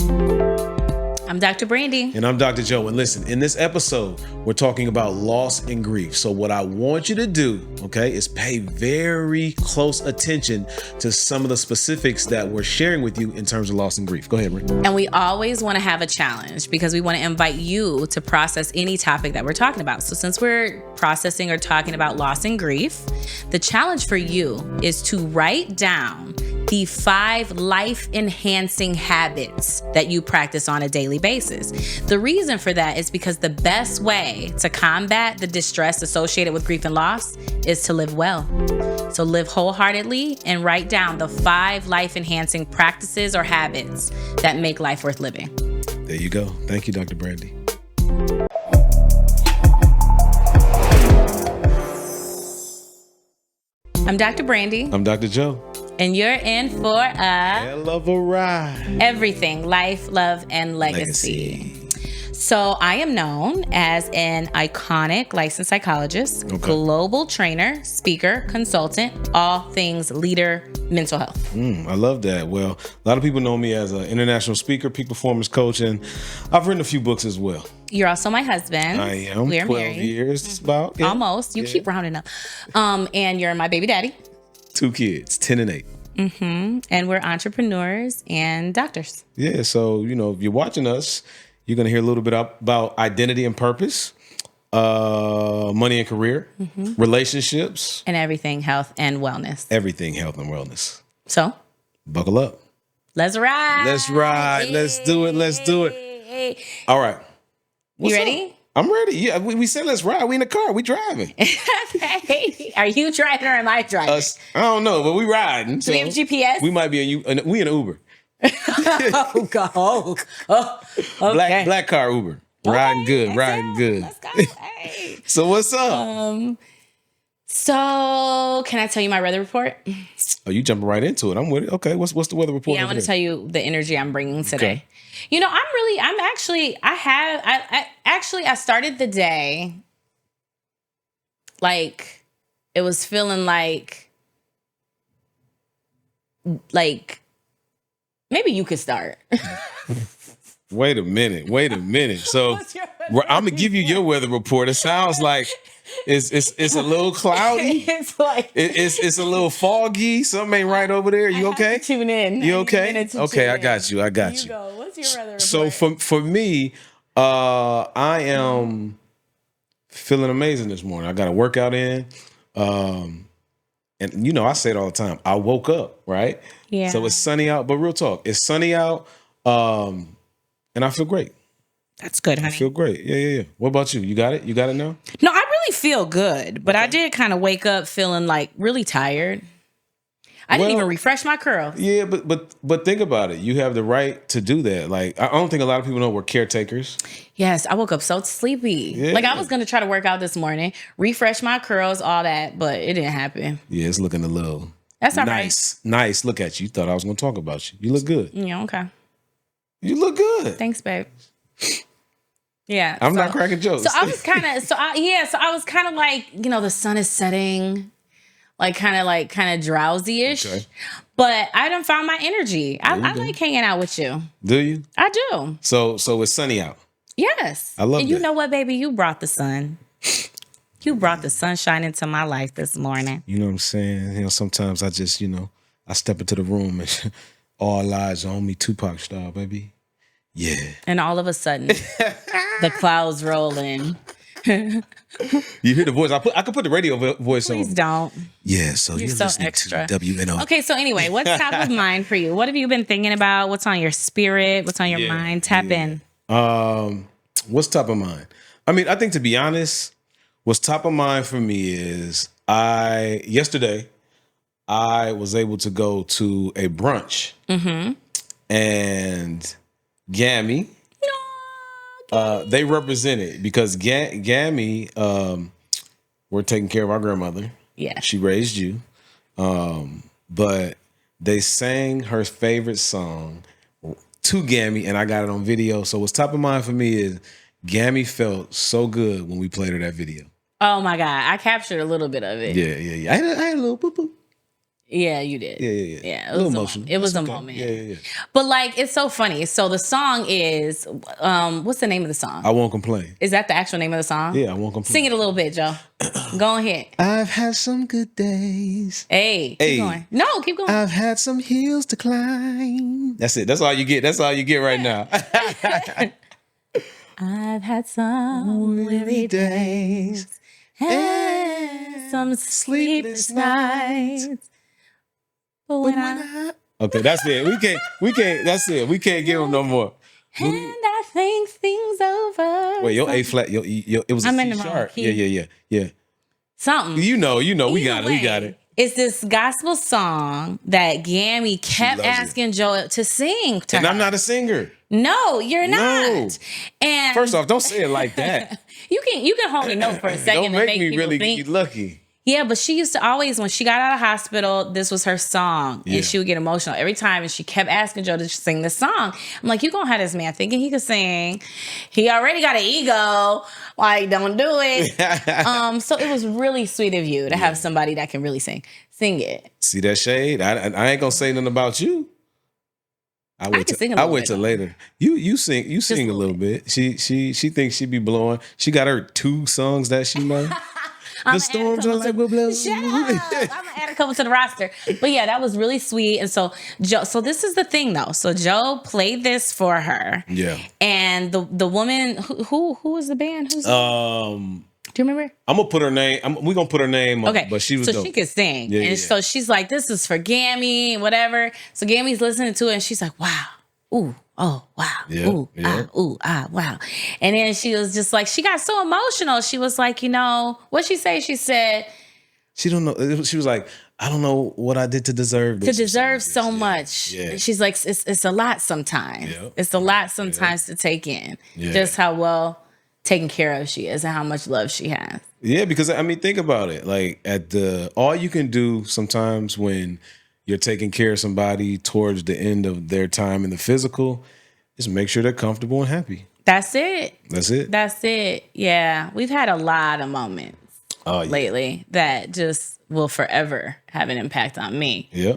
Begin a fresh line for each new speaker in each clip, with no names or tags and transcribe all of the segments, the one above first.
I'm Dr. Brandi.
And I'm Dr. Joe. And listen, in this episode, we're talking about loss and grief. So what I want you to do, okay, is pay very close attention to some of the specifics that we're sharing with you in terms of loss and grief. Go ahead, Brandi.
And we always want to have a challenge because we want to invite you to process any topic that we're talking about. So since we're processing or talking about loss and grief, the challenge for you is to write down the 5 life-enhancing habits that you practice on a daily basis. The reason for that is because the best way to combat the distress associated with grief and loss is to live well. So live wholeheartedly and write down the 5 life-enhancing practices or habits that make life worth living.
There you go. Thank you, Dr. Brandi.
I'm Dr. Brandi.
I'm Dr. Joe.
And you're in for a
hell of a ride.
Everything, life, love, and legacy. So I am known as an iconic licensed psychologist, global trainer, speaker, consultant, all things leader, mental health.
I love that. Well, a lot of people know me as an international speaker, peak performance coach, and I've written a few books as well.
You're also my husband.
I am.
We're
12
married.
years. It's about. Yeah.
Almost. You keep rounding up. And you're my baby daddy.
2 kids, 10 and 8.
And we're entrepreneurs and doctors.
Yeah, so, if you're watching us, you're going to hear a little bit about identity and purpose, money and career, relationships.
And everything health and wellness.
Everything health and wellness.
So?
Buckle up.
Let's ride.
Let's ride.
Hey.
Let's do it. Let's do it.
Hey.
All right.
You ready?
Up? I'm ready. Yeah, we said let's ride. We in the car. We driving.
Okay. Are you driving or am I driving?
I don't know, but we riding.
Do we have GPS?
We might be we in an Uber.
Oh God! Oh, okay.
Black car Uber. Riding good. Riding good.
Let's go. Hey.
So what's up?
So can I tell you my weather report?
Oh, you jumping right into it. I'm with it. Okay. What's the weather report?
Yeah, I want to tell you the energy I'm bringing today.
Okay.
I started the day like it was feeling like maybe you could start.
Wait a minute. So I'm gonna give you your weather report. It sounds like it's a little cloudy.
It's like
it's a little foggy. Something ain't right over there. You okay?
Tune in.
You okay? Okay, I got you.
You go. What's your weather report?
So for me, I am feeling amazing this morning. I got a workout in. And I say it all the time. I woke up, right?
Yeah.
So it's sunny out, but real talk, it's sunny out. And I feel great.
That's good, honey.
I feel great. Yeah. What about you? You got it? You got it now?
No, I really feel good, but I did kind of wake up feeling like really tired. I didn't even refresh my curls.
Yeah, but think about it. You have the right to do that. Like, I don't think a lot of people know we're caretakers.
Yes, I woke up so sleepy.
Yeah.
Like I was going to try to work out this morning, refresh my curls, all that, but it didn't happen.
Yeah, it's looking a little
That's all
nice. Right. Nice. Look at you. You thought I was going to talk about you. You look good.
Yeah, okay.
You look good.
Thanks, babe. Yeah.
I'm not cracking jokes.
So I was kind of like, the sun is setting, kind of drowsy-ish. Okay. But I done found my energy. I like hanging out with you.
Do you?
I do.
So it's sunny out.
Yes.
I love
and
that.
You know what, baby? You brought the sun. You brought the sunshine into my life this morning.
You know what I'm saying? Sometimes I just, I step into the room and all eyes on me, Tupac style, baby. Yeah.
And all of a sudden, the clouds roll in.
You hear the voice. I could put the radio voice on.
Please don't.
Yeah, so you're
so
listening
extra.
to WNO.
Okay, so anyway, what's top of mind for you? What have you been thinking about? What's on your spirit? What's on your mind? Tap in.
What's top of mind? I mean, I think to be honest, what's top of mind for me is yesterday I was able to go to a brunch. And Gammy, they represented because Gammy, we're taking care of our grandmother.
Yeah.
She raised you. But they sang her favorite song to Gammy, and I got it on video. So what's top of mind for me is Gammy felt so good when we played her that video.
Oh my God. I captured a little bit of it.
Yeah. I had a little boo-boo.
Yeah, you did.
Yeah.
It was
emotional.
It was
That's
a
okay.
moment.
Yeah.
But like, it's so funny. So the song is, what's the name of the song?
I won't complain.
Is that the actual name of the song?
Yeah, I won't complain.
Sing it a little bit, Joe. Go ahead.
I've had some good days.
Hey, keep going. No, keep going.
I've had some hills to climb. That's it. That's all you get. That's all you get right now.
I've had some weary days and some sleepless nights. But when I
okay, that's it. We can't. That's it. We can't give them no more.
And I think things over.
Wait, your A flat. It was a C sharp. Yeah.
Something.
You know. We got it.
It's this gospel song that Gammy kept asking Joe to sing to
and
her.
I'm not a singer.
No, you're not.
No.
And
first off, don't say it like that.
you can hold me note for a second.
Don't make
and
me
people
really
think,
get lucky.
Yeah, but she used to always, when she got out of hospital, this was her song.
Yeah.
And she would get emotional every time. And she kept asking Joe to sing this song. I'm like, you gonna have this man thinking he could sing. He already got an ego. Like, don't do it. So it was really sweet of you to have somebody that can really sing. Sing it.
See that shade? I ain't gonna say nothing about you. I wait till later. You sing a little bit. She thinks she be blowing. She got her 2 songs that she know. The storms are like we're blowing.
Shut up. I'm gonna add a couple to the roster. But yeah, that was really sweet. And so Joe, so this is the thing though. So Joe played this for her.
Yeah.
And the woman who was the band? Who's do you remember?
I'm gonna put her name. We're gonna put her name on,
okay,
but she was
so
dope.
she could sing.
Yeah,
so she's like, this is for Gammy, whatever. So Gammy's listening to it and she's like, wow. Ooh, oh, wow.
Yeah,
ooh, wow. And then she was just like, she got so emotional. She was like, what'd she say? She said,
she don't know. She was like, I don't know what I did to deserve this.
To deserve so much.
Yeah.
She's like, it's a lot sometimes.
Yep.
It's a lot sometimes to take in.
Yeah.
Just how well taken care of she is and how much love she has.
Yeah, because I mean, think about it. Like all you can do sometimes when you're taking care of somebody towards the end of their time in the physical is make sure they're comfortable and happy.
That's it.
That's it.
That's it. Yeah. We've had a lot of moments lately that just will forever have an impact on me.
Yeah.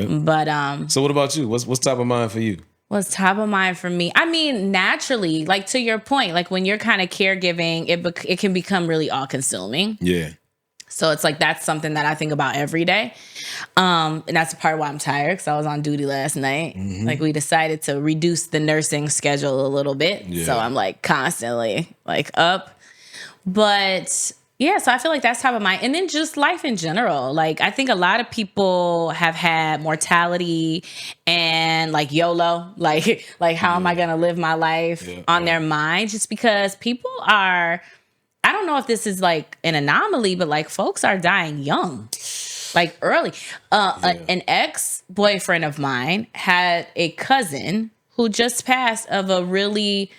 But
so what about you? What's top of mind for you?
What's top of mind for me? I mean, naturally, like to your point, like when you're kind of caregiving, it can become really all-consuming.
Yeah.
So it's like that's something that I think about every day. And that's part of why I'm tired because I was on duty last night. Mm-hmm. Like we decided to reduce the nursing schedule a little bit. Yeah. So I'm like constantly like up. But yeah, so I feel like that's top of mind. And then just life in general. Like I think a lot of people have had mortality and like YOLO, like how am I going to live my life on their mind? Just because people are, I don't know if this is like an anomaly, but like folks are dying young, like early. An ex-boyfriend of mine had a cousin who just passed of a really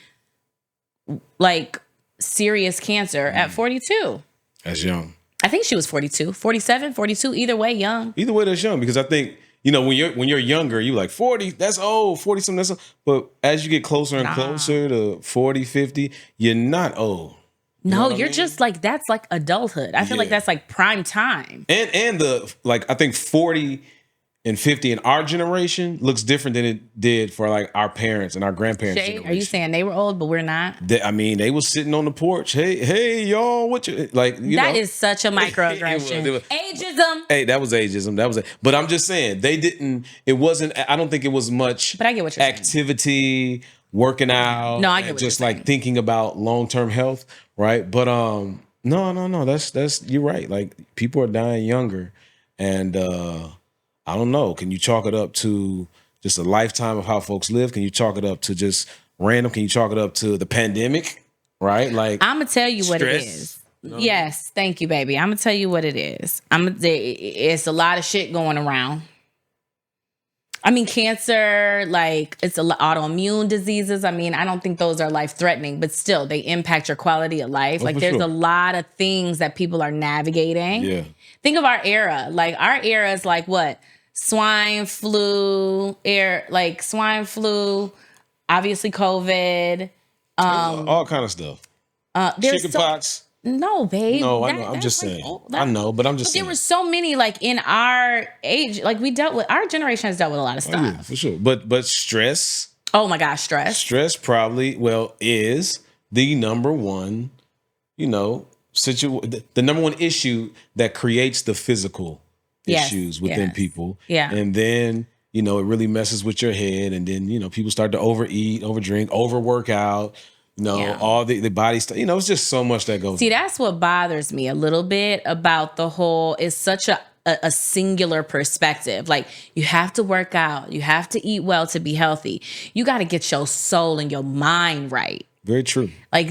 like serious cancer at 42.
That's young.
I think she was 42, 47, 42, either way, young.
Either way, that's young because I think, when you're younger, you're like 40, that's old, 40 something, that's old. But as you get closer and closer to 40, 50, you're not old.
No, you're just like, that's like adulthood. I feel like that's like prime time.
And I think 40 and 50 in our generation looks different than it did for like our parents and our grandparents.
Shay, are you saying they were old, but we're not?
They was sitting on the porch. Hey, y'all, what you like?
That is such a microaggression. Ageism.
Hey, that was ageism. That was it. But I'm just saying they didn't. It wasn't. I don't think it was much.
But I get what you're
activity, working out.
No, I get what
just
you're
like thinking about long-term health, right? But no. That's you're right. Like people are dying younger, and I don't know. Can you chalk it up to just a lifetime of how folks live? Can you chalk it up to just random? Can you chalk it up to the pandemic? Right? Like
I'm gonna tell you what it is. Yes, thank you, baby. I'm gonna tell you what it is. It's a lot of shit going around. I mean, cancer, like it's autoimmune diseases. I mean, I don't think those are life threatening, but still, they impact your quality of life. Like, there's a lot of things that people are navigating.
Yeah.
Think of our era. Like, our era is like what? Swine flu, obviously COVID,
all kind of stuff. Chickenpox.
No, babe.
No, I know. I'm just saying. I know, but I'm just saying.
There were so many like in our age, like our generation has dealt with a lot of stuff.
Oh, yeah, for sure. But stress.
Oh my gosh, stress.
Stress probably, is the number one, the number one issue that creates the physical issues within people.
Yeah.
And then, it really messes with your head. And then, people start to overeat, overdrink, overwork out. All the body stuff, it's just so much that goes.
See, that's what bothers me a little bit about the whole, it's such a singular perspective. Like, you have to work out, you have to eat well to be healthy. You got to get your soul and your mind right.
Very true.
Like,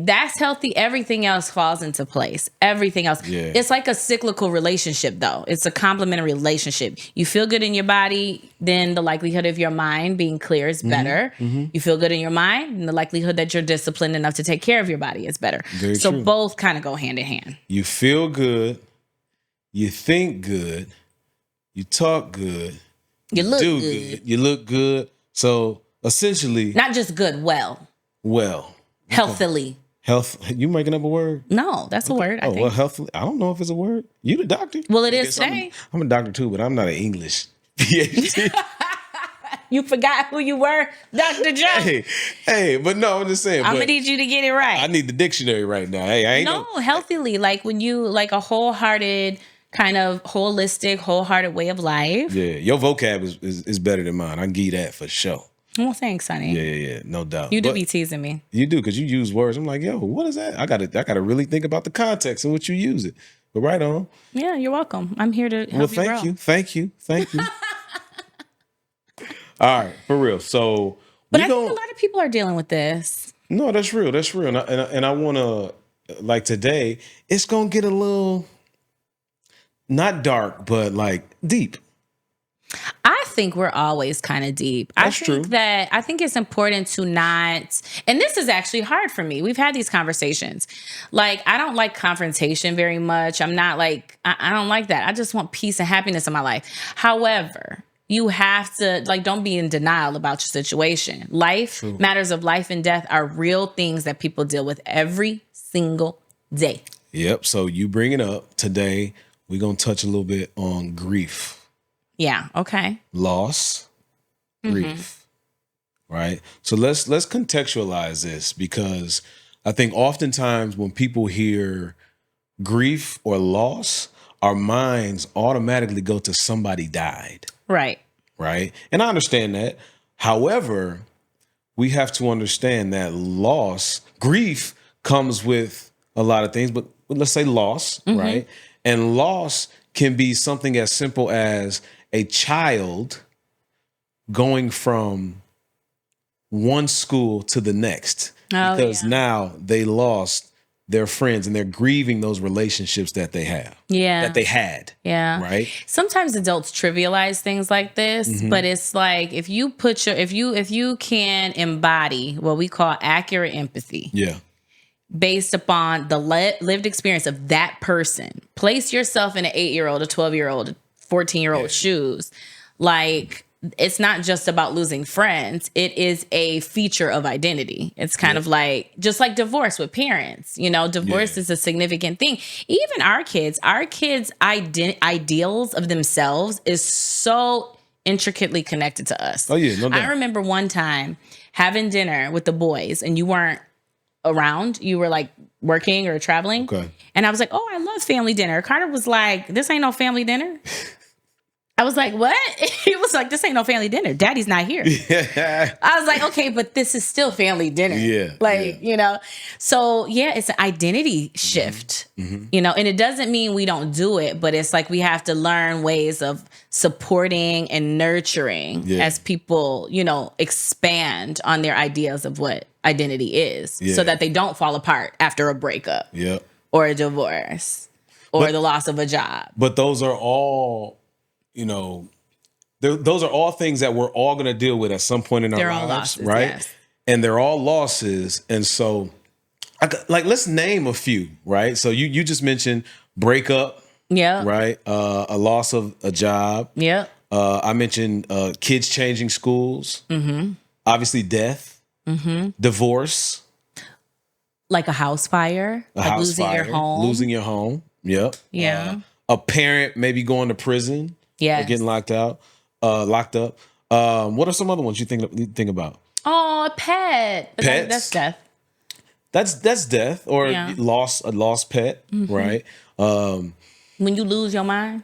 that's healthy. Everything else falls into place. Everything else.
Yeah.
It's like a cyclical relationship, though. It's a complementary relationship. You feel good in your body, then the likelihood of your mind being clear is better. Mm-hmm. You feel good in your mind, and the likelihood that you're disciplined enough to take care of your body is better.
Very
so
true.
Both kind of go hand in hand.
You feel good. You think good. You talk good.
You look good.
You look good. So essentially,
not just good, well.
Healthily. Health. You making up a word?
No, that's a word. I think.
Well, healthily. I don't know if it's a word. You the doctor?
Well, it is today.
I'm a doctor too, but I'm not an English PhD.
You forgot who you were, Dr. Joe.
Hey, but no, I'm just saying.
I'm gonna need you to get it right.
I need the dictionary right now. Hey, I ain't
healthily, like when you like a wholehearted, kind of holistic, wholehearted way of life.
Yeah, your vocab is better than mine. I can give you that for sure.
Well, thanks, honey.
Yeah, no doubt.
You do be teasing me.
You do, because you use words. I'm like, yo, what is that? I gotta really think about the context in which you use it. But right on.
Yeah, you're welcome. I'm here to help you grow.
Thank you. All right, for real. So,
but I think a lot of people are dealing with this.
No, that's real. And I want to, like today, it's gonna get a little, not dark, but like deep.
I think we're always kind of deep.
That's true.
I think it's important to not, and this is actually hard for me. We've had these conversations. Like, I don't like confrontation very much. I'm not like, I don't like that. I just want peace and happiness in my life. However, you have to, like, don't be in denial about your situation. Matters of life and death are real things that people deal with every single day.
Yep. So you bring it up today. We're going to touch a little bit on grief.
Yeah. Okay.
Loss, grief, right? So let's contextualize this, because I think oftentimes when people hear grief or loss, our minds automatically go to somebody died.
Right.
Right. And I understand that. However, we have to understand that grief comes with a lot of things, but let's say loss, right? And loss can be something as simple as a child going from one school to the next because now they lost their friends and they're grieving those relationships that they have. Yeah. That they had.
Yeah.
Right.
Sometimes adults trivialize things like this, but it's like if you can embody what we call accurate empathy.
Yeah.
Based upon the lived experience of that person. Place yourself in an 8-year-old, a 12-year-old, a 14-year-old shoes. Like, it's not just about losing friends. It is a feature of identity. It's kind of like, just like divorce with parents. Divorce is a significant thing. Even our kids' ideals of themselves is so intricately connected to us.
Oh, yeah, no doubt.
I remember one time having dinner with the boys and you weren't around. You were like working or traveling.
Okay.
And I was like, oh, I love family dinner. Carter was like, this ain't no family dinner. I was like, what? He was like, this ain't no family dinner. Daddy's not here. Yeah. I was like, okay, but this is still family dinner.
Yeah.
Like, So, it's an identity shift, and it doesn't mean we don't do it, but it's like we have to learn ways of supporting and nurturing as people, expand on their ideas of what identity is so that they don't fall apart after a breakup or a divorce or the loss of a job.
But those are all... those are all things that we're all going to deal with at some point in our lives, all losses, right? Yes. And they're all losses. And so, let's name a few, right? So you just mentioned breakup, right? A loss of a job, I mentioned kids changing schools, obviously death, divorce,
Like a house fire,
A
like
house
losing
fire,
your home.
losing your home. Yep.
Yeah.
A parent maybe going to prison.
Yes.
Or getting locked up. What are some other ones you think about?
Oh, a pet. But
Pets?
That's death.
That's death or
Yeah.
a lost pet, right?
When you lose your mind.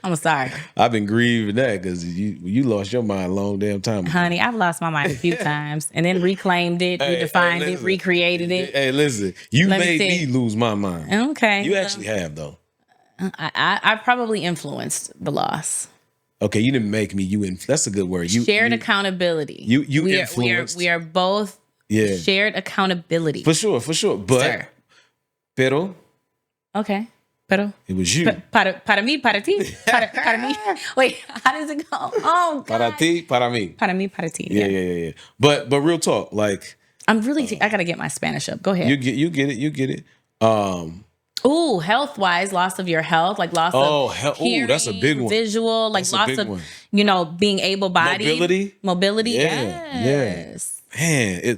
I'm sorry.
I've been grieving that because you lost your mind a long damn time ago.
Honey, I've lost my mind a few times and then reclaimed it, redefined it,
listen.
recreated it.
Hey, listen, you
Let me
made
see.
me lose my mind.
Okay.
You actually have though.
I probably influenced the loss.
Okay, you didn't make me. That's a good word. You
Shared
you,
accountability.
You
we
influenced.
we are both shared accountability.
For sure. But
Sir.
pero
Okay. Pero
it was you.
para mí, para ti. Para mí. Wait, how does it go? Oh, God.
Para ti, para mí.
Para mí, para ti.
Yeah. But real talk, like
I'm really I gotta get my Spanish up. Go ahead.
you get it.
Ooh, health wise, loss of your health, like loss of hearing,
that's a big one.
Visual, like
That's a
loss
big
of
one.
Being able bodied. Mobility.
Yeah.
Yes.
Man,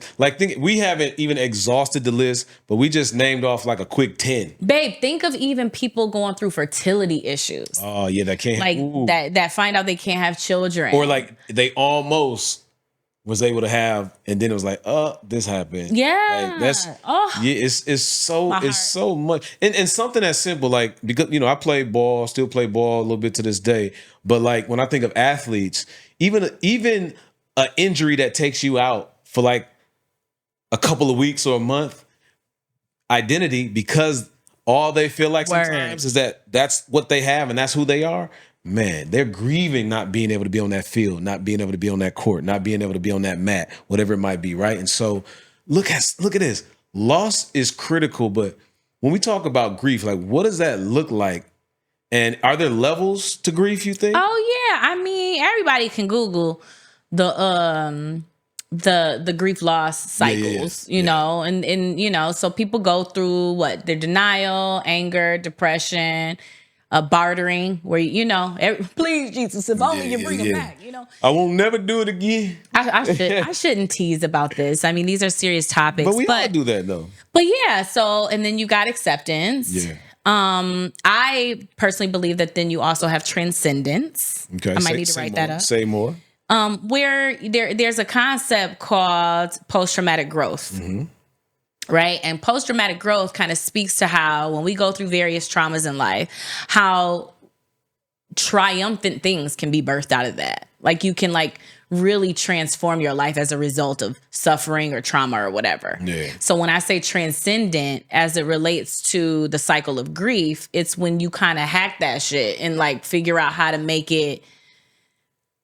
we haven't even exhausted the list, but we just named off like a quick 10.
Babe, think of even people going through fertility issues.
Oh yeah, that can't
like that find out they can't have children.
Or like they almost was able to have, and then it was like, this happened.
Yeah.
Like it's so much. And something that's simple, like, because I still play ball a little bit to this day. But like when I think of athletes, even an injury that takes you out for like a couple of weeks or a month, identity, because all they feel like sometimes is that's what they have and that's who they are. Man, they're grieving not being able to be on that field, not being able to be on that court, not being able to be on that mat, whatever it might be, right? And so look at this. Loss is critical, but when we talk about grief, like what does that look like? And are there levels to grief, you think?
Oh yeah. I mean, everybody can Google the grief loss cycles, you know, and so people go through their denial, anger, depression, bartering, where please Jesus, if only you bring it back,
I won't never do it again.
I shouldn't tease about this. I mean, these are serious topics,
but we all do that though.
But yeah, so and then you got acceptance.
Yeah.
I personally believe that then you also have transcendence.
Okay,
I might need to write that up.
Say more.
Where there's a concept called post-traumatic growth.
Mm-hmm.
Right? And post-traumatic growth kind of speaks to how when we go through various traumas in life, how triumphant things can be birthed out of that. Like you can really transform your life as a result of suffering or trauma or whatever.
Yeah.
So when I say transcendent as it relates to the cycle of grief, it's when you kind of hack that shit and figure out how to make it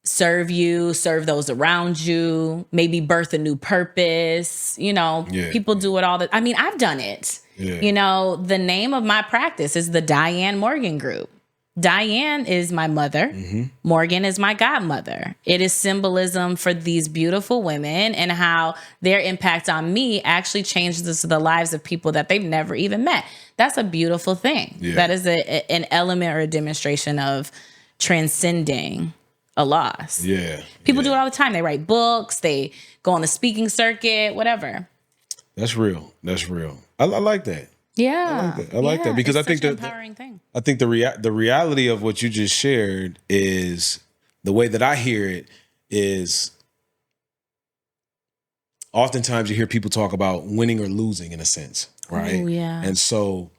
serve you, serve those around you, maybe birth a new purpose. People do it all I mean, I've done it. Yeah. The name of my practice is the Diane Morgan Group. Diane is my mother. Mm-hmm. Morgan is my godmother. It is symbolism for these beautiful women and how their impact on me actually changes the lives of people that they've never even met. That's a beautiful thing. Yeah. That is an element or a demonstration of transcending a loss.
Yeah.
People do it all the time. They write books, they go on the speaking circuit, whatever.
That's real. I like that.
Yeah.
I like that because I think
an empowering thing.
I think the reality of what you just shared is the way that I hear it is oftentimes you hear people talk about winning or losing in a sense, right?
Oh, yeah.
And so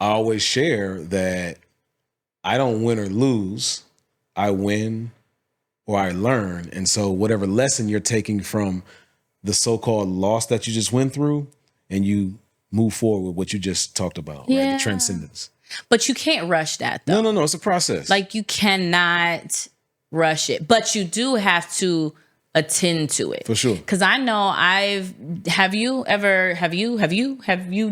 I always share that I don't win or lose. I win or I learn. And so whatever lesson you're taking from the so-called loss that you just went through, and you move forward with what you just talked about, right? The transcendence.
But you can't rush that though.
No. It's a process.
You cannot rush it, but you do have to attend to it.
For sure.
Because I know have you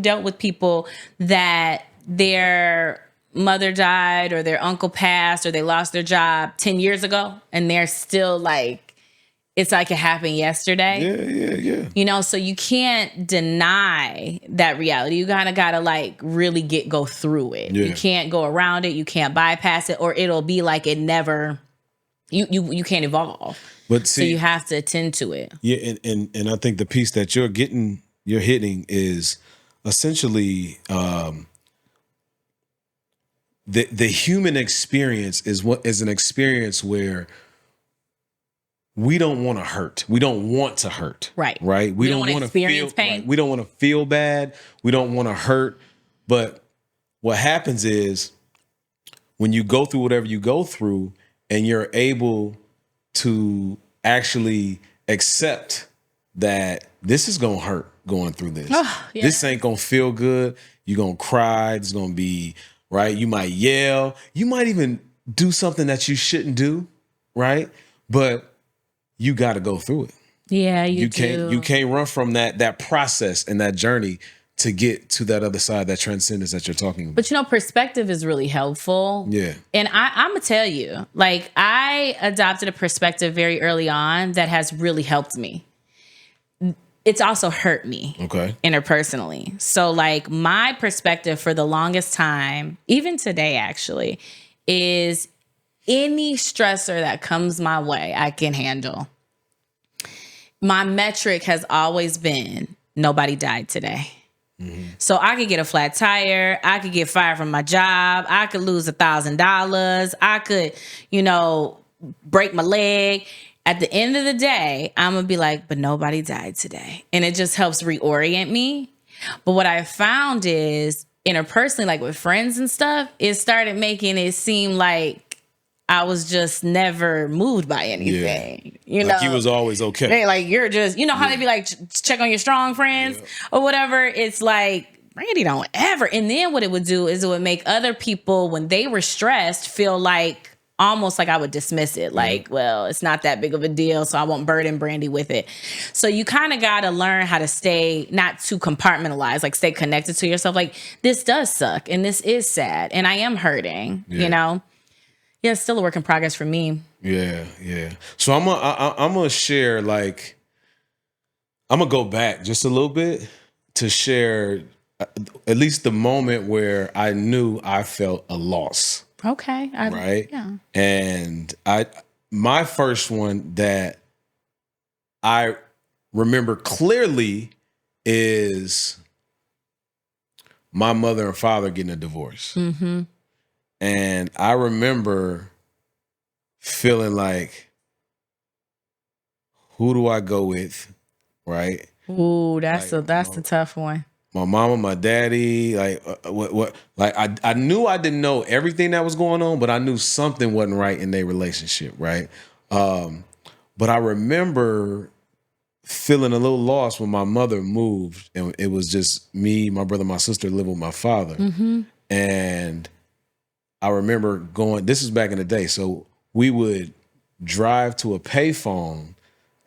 dealt with people that their mother died or their uncle passed or they lost their job 10 years ago and they're still it's like it happened yesterday.
Yeah.
So you can't deny that reality. You kind of got to really go through it. Yeah. You can't go around it. You can't bypass it, or it'll be like it never, you can't evolve.
But
so
see,
you have to attend to it.
yeah, and I think the piece that you're hitting is essentially the human experience is an experience where we don't want to hurt. We don't want to hurt.
Right.
Right.
We don't want to experience pain.
Right, we don't want to feel bad. We don't want to hurt. But what happens is when you go through whatever you go through and you're able to actually accept that this is going to hurt going through this.
Oh, yeah.
This ain't going to feel good. You're going to cry. It's going to be, right? You might yell. You might even do something that you shouldn't do, right? But you got to go through it.
Yeah, you
can't run from that process and that journey to get to that other side, that transcendence that you're talking about.
But perspective is really helpful.
Yeah.
And I'm going to tell you, like, I adopted a perspective very early on that has really helped me. It's also hurt me.
Okay.
Interpersonally. So, like, my perspective for the longest time, even today actually, is any stressor that comes my way, I can handle. My metric has always been nobody died today. Mm-hmm. So I could get a flat tire. I could get fired from my job. I could lose $1,000. I could, break my leg. At the end of the day, I'm going to be like, but nobody died today. And it just helps reorient me. But what I found is interpersonally, like with friends and stuff, it started making it seem like I was just never moved by anything.
Yeah. Like you was always okay.
They like, you're just, how they be like, check on your strong friends or whatever. It's like, Brandi don't ever. And then what it would do is it would make other people, when they were stressed, feel like almost like I would dismiss it. Like, well, it's not that big of a deal, so I won't burden Brandi with it. So you kind of got to learn how to stay, not too compartmentalized, like stay connected to yourself. Like, this does suck and this is sad and I am hurting, Yeah, it's still a work in progress for me.
Yeah. So I'm gonna share, like, I'm gonna go back just a little bit to share at least the moment where I knew I felt a loss.
Okay.
Right?
Yeah.
And my first one that I remember clearly is my mother and father getting a divorce.
Mm-hmm.
And I remember feeling like, who do I go with? Right?
Ooh, that's a tough one.
My mama, my daddy, like what? Like I knew I didn't know everything that was going on, but I knew something wasn't right in their relationship, right? But I remember feeling a little lost when my mother moved, and it was just me, my brother, my sister living with my father, and I remember going. This is back in the day, so we would drive to a payphone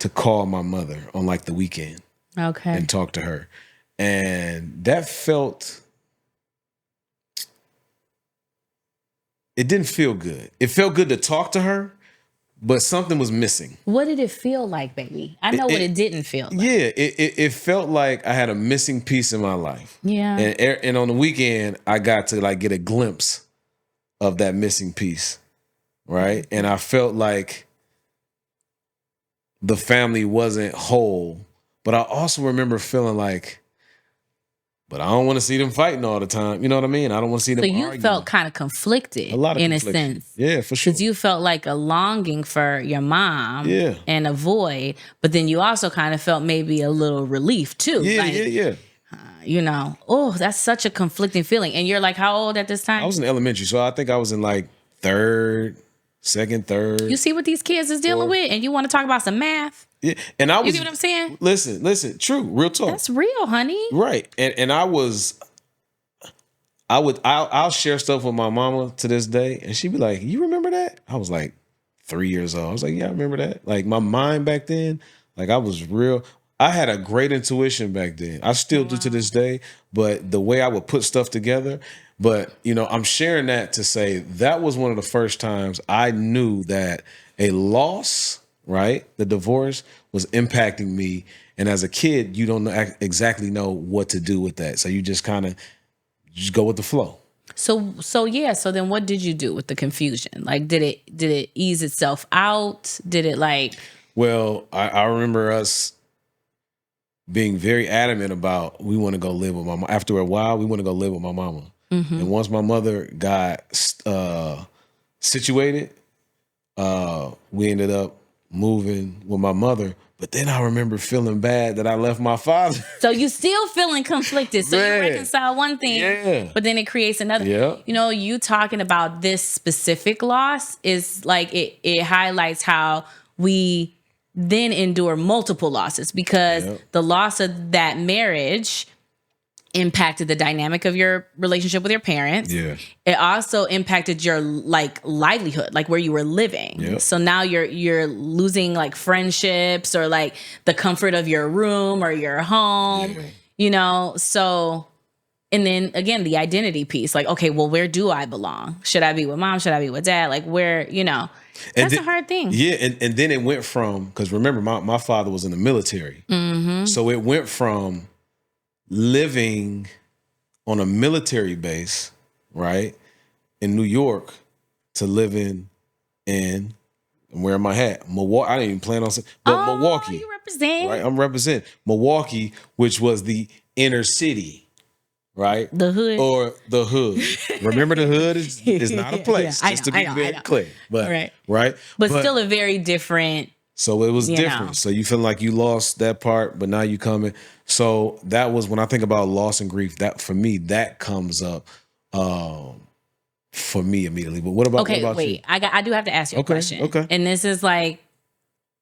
to call my mother on like the weekend, and talk to her. And that it didn't feel good. It felt good to talk to her, but something was missing.
What did it feel like, baby? I know what it didn't feel like.
Yeah, it felt like I had a missing piece in my life.
Yeah.
And on the weekend, I got to like get a glimpse of that missing piece, right? And I felt like the family wasn't whole, but I also remember feeling like, but I don't want to see them fighting all the time. You know what I mean? I don't want to see them arguing. So you
felt kind of conflicted, in a sense.
Yeah, for sure.
Because you felt like a longing for your mom and a void, but then you also kind of felt maybe a little relief too.
Yeah.
That's such a conflicting feeling. And you're like, how old at this time?
I was in elementary, so I think I was in like second, third.
You see what these kids is dealing with, and you want to talk about some math?
Yeah, and I was.
You see what I'm saying?
Listen, true, real talk.
That's real, honey.
Right, and I'll share stuff with my mama to this day, and she'd be like, "You remember that?" I was like 3 years old. I was like, "Yeah, I remember that." Like my mind back then, like I was real. I had a great intuition back then. I still do to this day, but the way I would put stuff together. But I'm sharing that to say that was one of the first times I knew that a loss, right, the divorce, was impacting me. And as a kid, you don't exactly know what to do with that. So you just kind of just go with the flow.
So then what did you do with the confusion? Like, did it ease itself out? Did it like...
Well, I remember us being very adamant about we want to go live with my mom. After a while, we want to go live with my mama. And once my mother got situated, we ended up moving with my mother. But then I remember feeling bad that I left my father.
So you still feeling conflicted. So
Man.
you reconcile one thing, but then it creates another.
Yeah.
You know, you talking about this specific loss is like it highlights how we then endure multiple losses because the loss of that marriage impacted the dynamic of your relationship with your parents.
Yeah.
It also impacted your like livelihood, like where you were living.
Yep.
So now you're losing like friendships or like the comfort of your room or your home, you know? So, and then again, the identity piece, like, okay, well, where do I belong? Should I be with mom? Should I be with dad? Like where, you know, that's a hard thing.
Yeah. And then it went from, because remember, my father was in the military. So it went from living on a military base, right, in New York, to living in, where am I at? Milwaukee. I didn't even plan on saying, but Milwaukee.
You represent.
Right, I'm representing Milwaukee, which was the inner city, right?
The hood.
Or the hood. Remember, the hood is not a place, just to be very clear. But, right?
But still a very different.
So it was different.
Know.
So you feel like you lost that part, but now you coming. So that was when I think about loss and grief. That for me, that comes up for me immediately. But what about you?
I do have to ask you a question.
Okay.
And this is like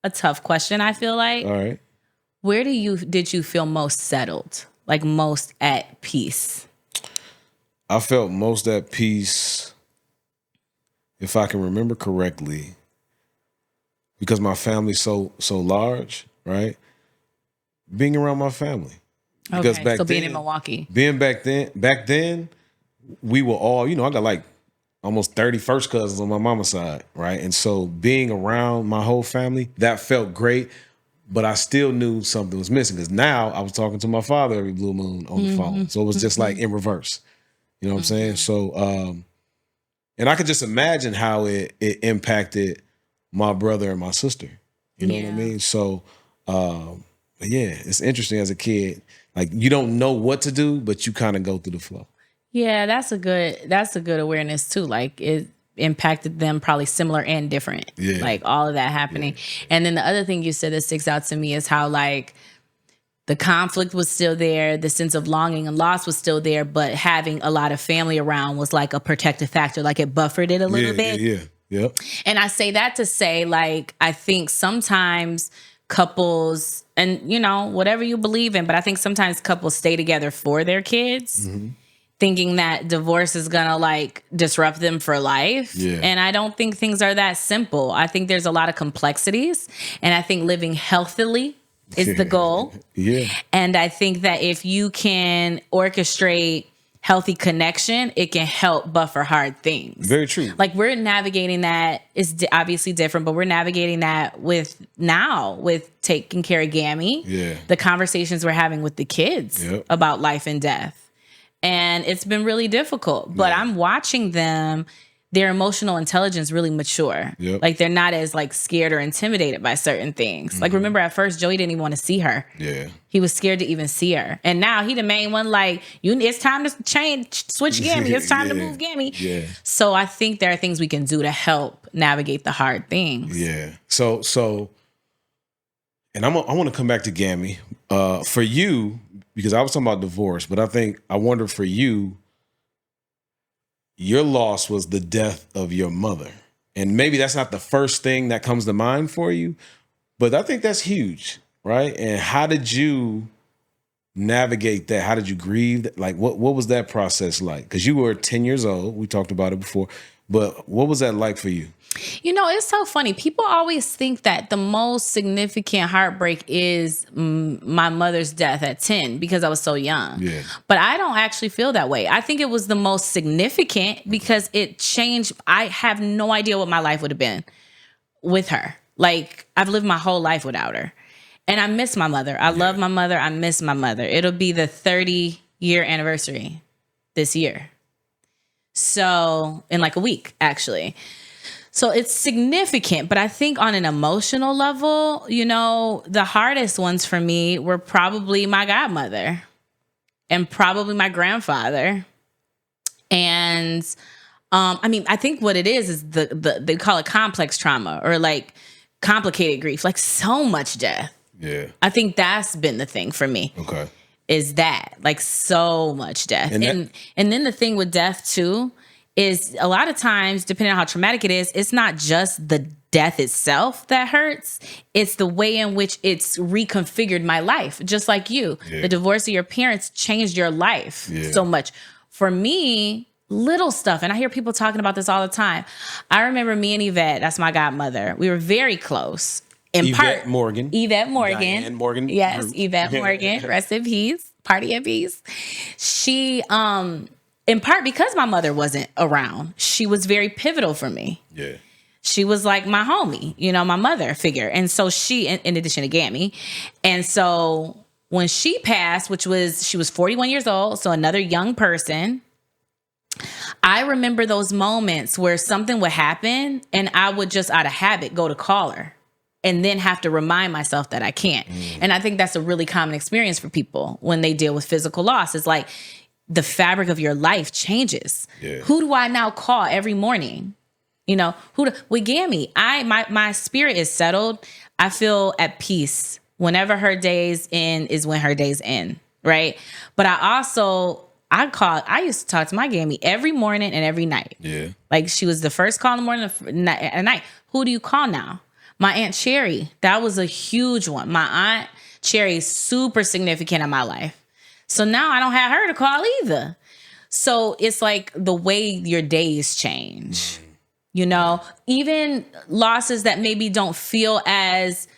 a tough question. I feel like.
All right.
Where did you feel most settled? Like most at peace?
I felt most at peace, if I can remember correctly, because my family's so large, right? Being around my family. Because back then,
being in Milwaukee.
Back then, we were all, I got like almost 30 first cousins on my mama's side, right? And so being around my whole family, that felt great, but I still knew something was missing because now I was talking to my father every blue moon on the phone. So it was just like in reverse. You know what I'm saying? So, and I could just imagine how it impacted my brother and my sister. You know what I mean? So, yeah, it's interesting as a kid. Like you don't know what to do, but you kind of go through the flow.
Yeah, that's a good awareness too. Like it impacted them probably similar and different.
Yeah.
Like all of that happening. Yeah. And then the other thing you said that sticks out to me is how like the conflict was still there, the sense of longing and loss was still there, but having a lot of family around was like a protective factor. Like it buffered it a little bit.
Yeah. Yep.
And I say that to say, like, I think sometimes couples, and whatever you believe in, but I think sometimes couples stay together for their kids, thinking that divorce is gonna like disrupt them for life. Yeah. And I don't think things are that simple. I think there's a lot of complexities, and I think living healthily is the goal.
Yeah.
And I think that if you can orchestrate healthy connection, it can help buffer hard things.
Very true.
Like we're navigating that. It's obviously different, but we're navigating that with taking care of Gammy.
Yeah.
The conversations we're having with the kids about life and death. And it's been really difficult, but I'm watching them, their emotional intelligence really mature. Yep. Like they're not as like scared or intimidated by certain things. Like remember at first Joey didn't even want to see her.
Yeah.
He was scared to even see her. And now he the main one like, it's time to switch Gammy. It's time to move Gammy. Yeah. So I think there are things we can do to help navigate the hard things.
Yeah. So and I want to come back to Gammy. For you, because I was talking about divorce, but I wonder for you, your loss was the death of your mother. And maybe that's not the first thing that comes to mind for you, but I think that's huge, right? And how did you navigate that? How did you grieve? Like, what was that process like? Because you were 10 years old. We talked about it before. But what was that like for you?
It's so funny. People always think that the most significant heartbreak is my mother's death at 10 because I was so young. Yeah. But I don't actually feel that way. I think it was the most significant because it changed. I have no idea what my life would have been with her. Like, I've lived my whole life without her. And I miss my mother. I love my mother. I miss my mother. It'll be the 30-year anniversary this year. So, in like a week, actually. So it's significant, but I think on an emotional level, the hardest ones for me were probably my godmother and probably my grandfather. And I think what it is they call it complex trauma or like complicated grief, like so much death.
Yeah.
I think that's been the thing for me.
Okay.
Is that like so much death. And then the thing with death too is a lot of times, depending on how traumatic it is, it's not just the death itself that hurts. It's the way in which it's reconfigured my life. Just like you, the divorce of your parents changed your life so much. For me, little stuff, and I hear people talking about this all the time. I remember me and Yvette, that's my godmother. We were very close.
Yvette Morgan.
Diane
Morgan.
Yes, Yvette Morgan. Rest in peace. Party in peace. She, in part because my mother wasn't around, she was very pivotal for me.
Yeah.
She was like my homie, my mother figure. And so she, in addition to Gammy. And so when she passed, she was 41 years old, so another young person, I remember those moments where something would happen and I would just out of habit go to call her and then have to remind myself that I can't. And I think that's a really common experience for people when they deal with physical loss. It's like the fabric of your life changes. Yeah. Who do I now call every morning? With Gammy, my spirit is settled. I feel at peace. Whenever her days end is when her days end, right? But I used to talk to my Gammy every morning and every night. Yeah. Like she was the first call in the morning and at night. Who do you call now? My Aunt Cherry, that was a huge one. My Aunt Cherry is super significant in my life. So now I don't have her to call either. So it's like the way your days change, even losses that maybe don't feel as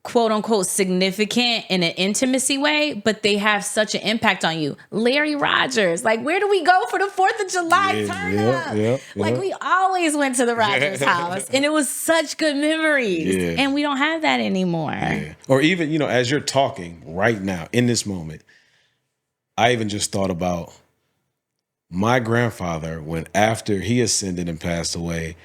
quote unquote significant in an intimacy way, but they have such an impact on you. Larry Rogers, like where do we go for the 4th of July turn up? Like we always went to the Rogers house and it was such good memories and we don't have that anymore. Yeah.
Or even, as you're talking right now in this moment, I even just thought about my grandfather when after he ascended and passed away,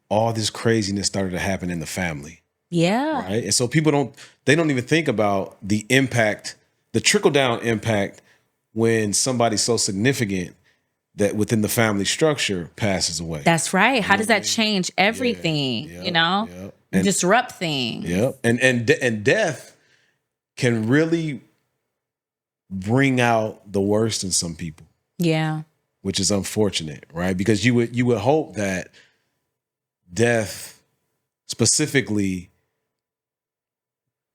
all this craziness started to happen in the family.
Yeah.
Right. And so people don't even think about the impact, the trickle down impact when somebody's so significant that within the family structure passes away.
That's right. How does that change everything? And disrupt things.
Yep. And death can really bring out the worst in some people.
Yeah.
Which is unfortunate, right? Because you would hope that death specifically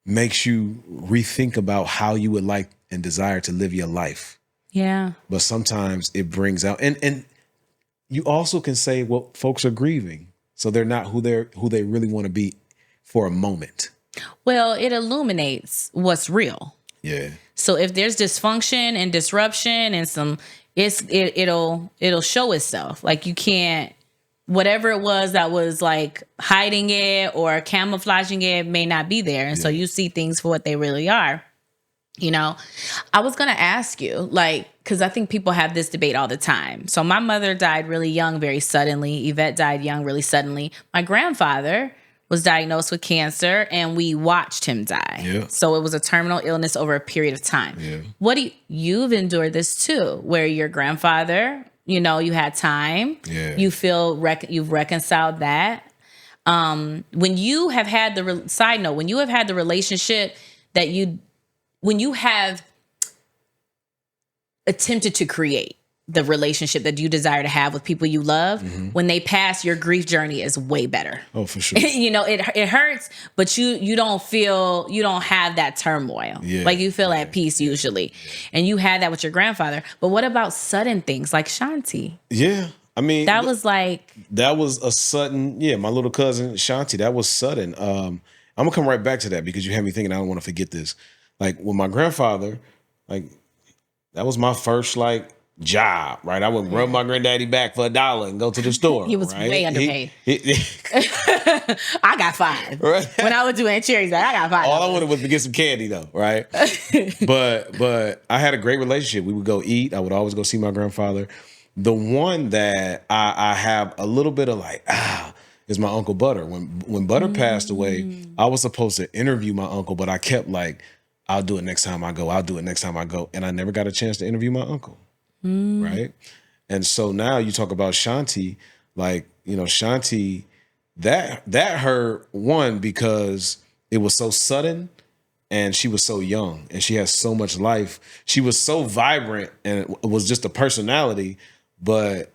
makes you rethink about how you would like and desire to live your life.
Yeah.
But sometimes it brings out, and you also can say, well, folks are grieving, so they're not who they really want to be for a moment.
Well, it illuminates what's real.
Yeah.
So if there's dysfunction and disruption and it'll show itself. Like you can't, whatever it was that was like hiding it or camouflaging it may not be there. And so you see things for what they really are. I was going to ask you, because I think people have this debate all the time. So my mother died really young, very suddenly. Yvette died young, really suddenly. My grandfather was diagnosed with cancer and we watched him die. Yeah. So it was a terminal illness over a period of time. Yeah. You've endured this too, where your grandfather, you had time. Yeah. You feel you've reconciled that. When you have had when you have had the relationship when you have attempted to create the relationship that you desire to have with people you love, when they pass, your grief journey is way better.
Oh, for sure.
It hurts, but you don't have that turmoil. Yeah. Like you feel at peace usually. And you had that with your grandfather. But what about sudden things like Shanti?
Yeah. I mean,
that was
a sudden, my little cousin Shanti, that was sudden. I'm gonna come right back to that because you had me thinking I don't want to forget this. Like with my grandfather, that was my first job, right? I would rub my granddaddy back for $1 and go to the store.
He was
right?
way underpaid. I got $5. Right? When I was doing cherries, I got $5.
All I wanted was to get some candy though, right? but I had a great relationship. We would go eat. I would always go see my grandfather. The one that I have a little bit of is my Uncle Butter. When Butter passed away, I was supposed to interview my uncle, but I kept like, I'll do it next time I go. I'll do it next time I go. And I never got a chance to interview my uncle. Right. And so now you talk about Shanti, like, you know, Shanti, that hurt, one, because it was so sudden and she was so young and she has so much life. She was so vibrant and it was just a personality, but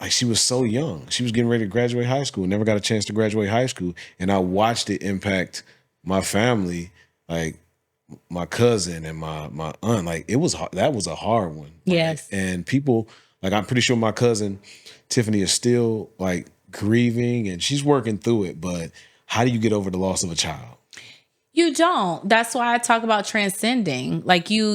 like she was so young. She was getting ready to graduate high school, never got a chance to graduate high school. And I watched it impact my family, like my cousin and my aunt. Like it was hard. That was a hard one.
Yes.
Like, and people, like I'm pretty sure my cousin Tiffany is still like grieving and she's working through it. But how do you get over the loss of a child?
You don't. That's why I talk about transcending. Like you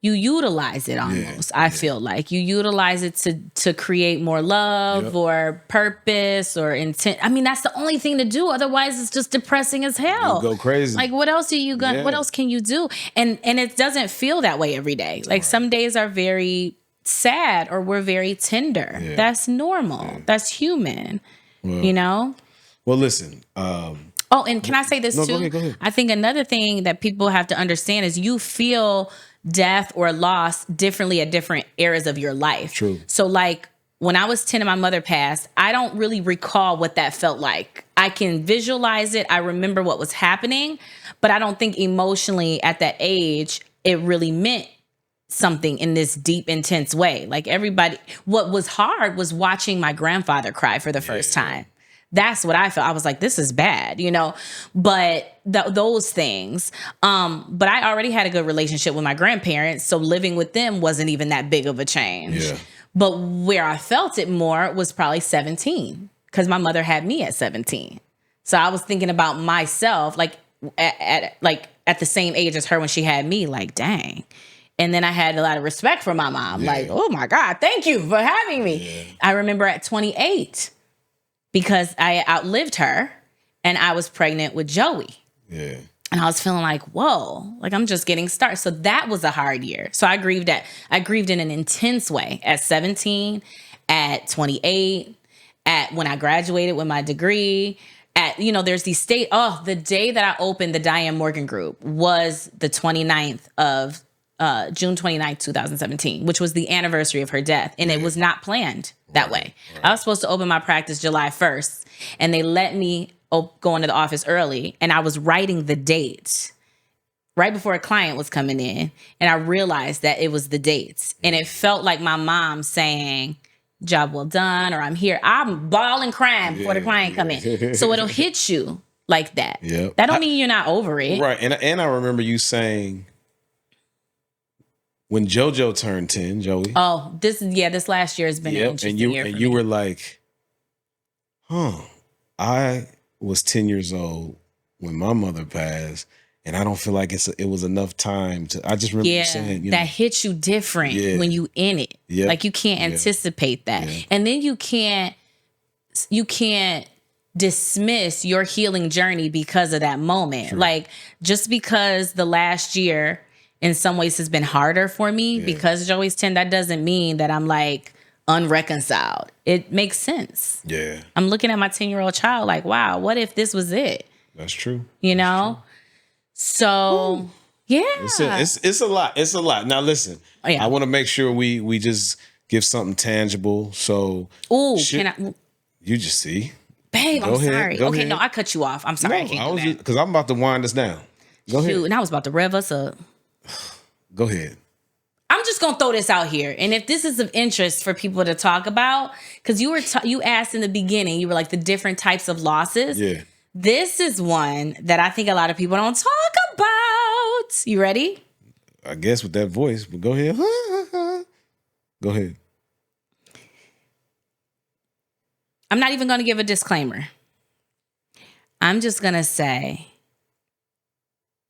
utilize it almost. I feel like you utilize it to create more love or purpose or intent. I mean, that's the only thing to do. Otherwise, it's just depressing as hell.
You go crazy.
Like, what else what else can you do? And it doesn't feel that way every day. Like some days are very sad or we're very tender. Yeah. That's normal. Yeah. That's human. Well, you know?
Well, listen.
Oh, and can I say this too?
Go ahead.
I think another thing that people have to understand is you feel death or loss differently at different eras of your life.
True.
So like when I was 10 and my mother passed, I don't really recall what that felt like. I can visualize it. I remember what was happening, but I don't think emotionally at that age, it really meant something in this deep, intense way. Like everybody, what was hard was watching my grandfather cry for the first time. That's what I felt. I was like, this is bad, you know, but those things. But I already had a good relationship with my grandparents. So living with them wasn't even that big of a change. Yeah. But where I felt it more was probably 17 because my mother had me at 17. So I was thinking about myself like at the same age as her when she had me, like, dang. And then I had a lot of respect for my mom. Like, oh my God, thank you for having me. Yeah. I remember at 28, because I outlived her and I was pregnant with Joey. Yeah. And I was feeling like, whoa, like I'm just getting started. So that was a hard year. So I grieved in an intense way at 17, at 28, at when I graduated with my degree, at, you know, there's these the day that I opened the Diane Morgan group was the 29th of June 29th, 2017, which was the anniversary of her death. And it was not planned that way. Right. I was supposed to open my practice July 1st, and they let me go into the office early. And I was writing the date right before a client was coming in. And I realized that it was the dates. And it felt like my mom saying, job well done, or I'm here. I'm bawling crying before the client come in. So it'll hit you like that. Yep. That don't mean you're not over it.
Right. And I remember you saying, when JoJo turned 10, Joey.
Oh, this last year has been an interesting year for me.
You were like, I was 10 years old when my mother passed, and I don't feel like it was enough time to. I just remember you saying
that hits you different when you in it. Yep. Like you can't anticipate that, and then you can't dismiss your healing journey because of that moment. True. Like just because the last year in some ways has been harder for me because Joey's 10, that doesn't mean that I'm like unreconciled. It makes sense. Yeah. I'm looking at my 10-year-old child like, wow, what if this was it?
That's true.
You know? True. So, yeah.
It's a lot. It's a lot. Now, listen, I want to make sure we just give something tangible. So, can you just see?
Babe, I'm sorry. Okay, no, I cut you off. I'm sorry.
Because I'm about to wind us down. Go ahead.
And I was about to rev us up.
Go ahead.
I'm just gonna throw this out here, and if this is of interest for people to talk about, because you asked in the beginning, you were like the different types of losses. Yeah. This is one that I think a lot of people don't talk about. You ready?
I guess with that voice, but go ahead. Go ahead.
I'm not even gonna give a disclaimer. I'm just gonna say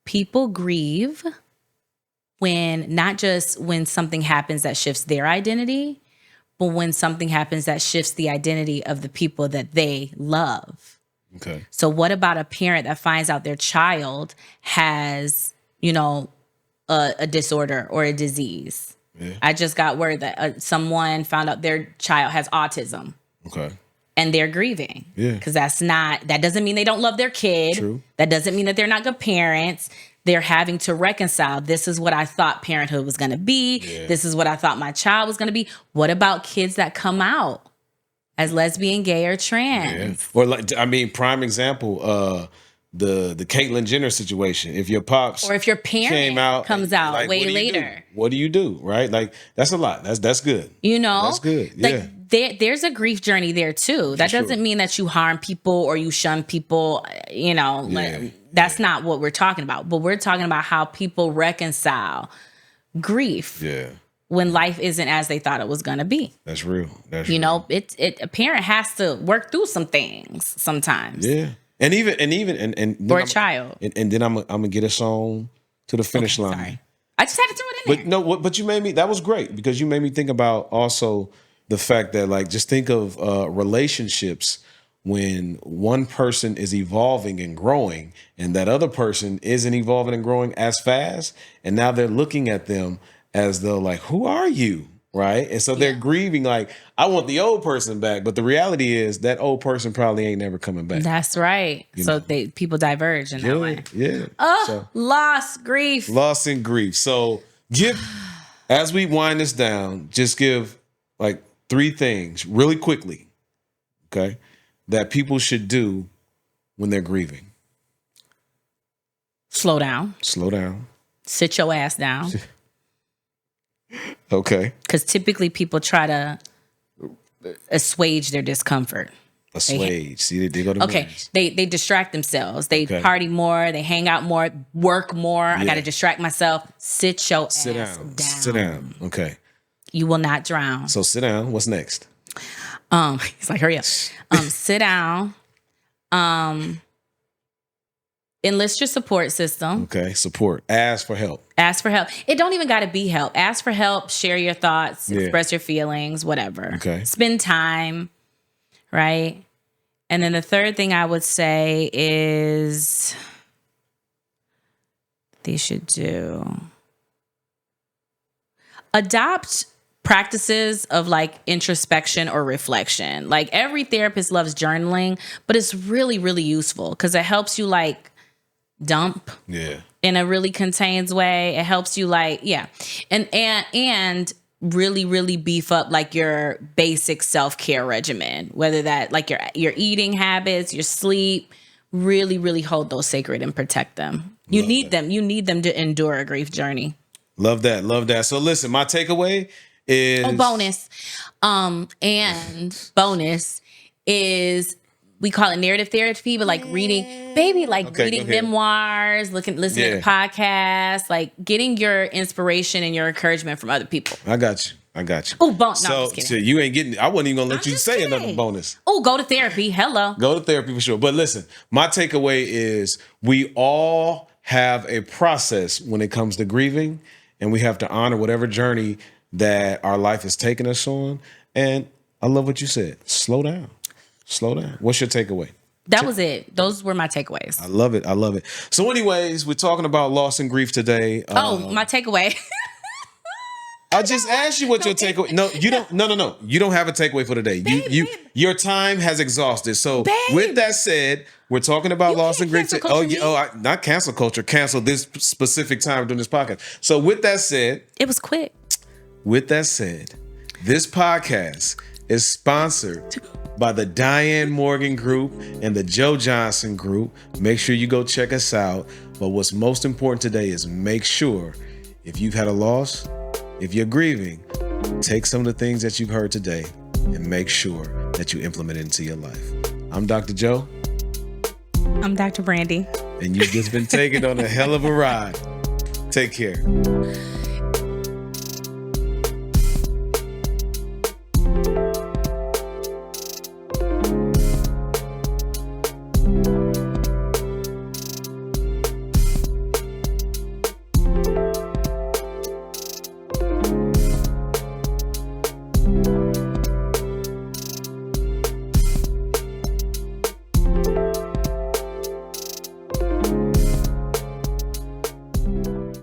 people grieve not just when something happens that shifts their identity, but when something happens that shifts the identity of the people that they love. Okay. So what about a parent that finds out their child has, you know, a disorder or a disease? Yeah. I just got word that someone found out their child has autism. Okay. and they're grieving.
Yeah.
Because that doesn't mean they don't love their kid.
True.
That doesn't mean that they're not good parents. They're having to reconcile. This is what I thought parenthood was going to be.
Yeah.
This is what I thought my child was going to be. What about kids that come out as lesbian, gay, or trans?
Yeah. Or like, I mean, prime example, the Caitlyn Jenner situation. If your pops
or if your parent comes out
like,
way later,
what do you do? Right? Like, that's a lot. That's good.
You know,
that's good. Yeah.
Like there's a grief journey there too. That doesn't mean that you harm people or you shun people. You know, that's not what we're talking about. But we're talking about how people reconcile grief.
Yeah.
When life isn't as they thought it was going to be.
That's real. That's
you know, a parent has to work through some things sometimes.
Yeah. And
or a child.
And then I'm gonna get us on to the finish line. Sorry.
I just had to throw it in there.
But you made me, that was great because you made me think about also the fact that, like, just think of relationships when one person is evolving and growing and that other person isn't evolving and growing as fast. And now they're looking at them as though, like, who are you? Right. And so they're grieving, like, I want the old person back. But the reality is that old person probably ain't never coming back.
That's right. So people diverge in that way.
Yeah.
Loss, grief.
Loss and grief. So as we wind this down, just give like 3 things really quickly, okay, that people should do when they're grieving.
Slow down.
Slow down.
Sit your ass down.
Okay.
Because typically people try to assuage their discomfort.
Assuage. See, they go to words.
They distract themselves. They party more. They hang out more. Work more. I got to distract myself. Sit your ass down.
Sit down. Okay.
You will not drown.
So sit down. What's next?
He's like, hurry up. Sit down. Enlist your support system.
Okay, support. Ask for help.
Ask for help. It don't even got to be help. Ask for help. Share your thoughts. Express your feelings. Whatever.
Okay.
Spend time. Right. And then the third thing I would say is they should do adopt practices of like introspection or reflection. Like every therapist loves journaling, but it's really, really useful because it helps you like dump in a really contained way. It helps you like, and really, really beef up like your basic self-care regimen, whether that like your eating habits, your sleep, really, really hold those sacred and protect them. You need them. You need them to endure a grief journey.
Love that. Love that. So listen, my takeaway is
bonus. And bonus is we call it narrative therapy, but like reading memoirs, listening to podcasts, like getting your inspiration and your encouragement from other people.
I got you.
Oh, bonus. No,
so you ain't getting, I wasn't even gonna let you say another bonus.
Oh, go to therapy. Hello.
Go to therapy for sure. But listen, my takeaway is we all have a process when it comes to grieving, and we have to honor whatever journey that our life is taking us on. And I love what you said. Slow down. Slow down. What's your takeaway?
That was it. Those were my takeaways.
I love it. I love it. So anyways, we're talking about loss and grief today.
My takeaway.
I just asked you what your takeaway. No, you don't. No. You don't have a takeaway for today. Your time has exhausted. So with that said, we're talking about loss and grief. Not cancel culture. Cancel this specific time during this podcast. So with that said,
it was quick.
With that said, this podcast is sponsored by the Diane Morgan Group and the Joe Johnson Group. Make sure you go check us out. But what's most important today is make sure if you've had a loss, if you're grieving, take some of the things that you've heard today and make sure that you implement it into your life. I'm Dr. Joe.
I'm Dr. Brandi.
And you've just been taken on a hell of a ride. Take care.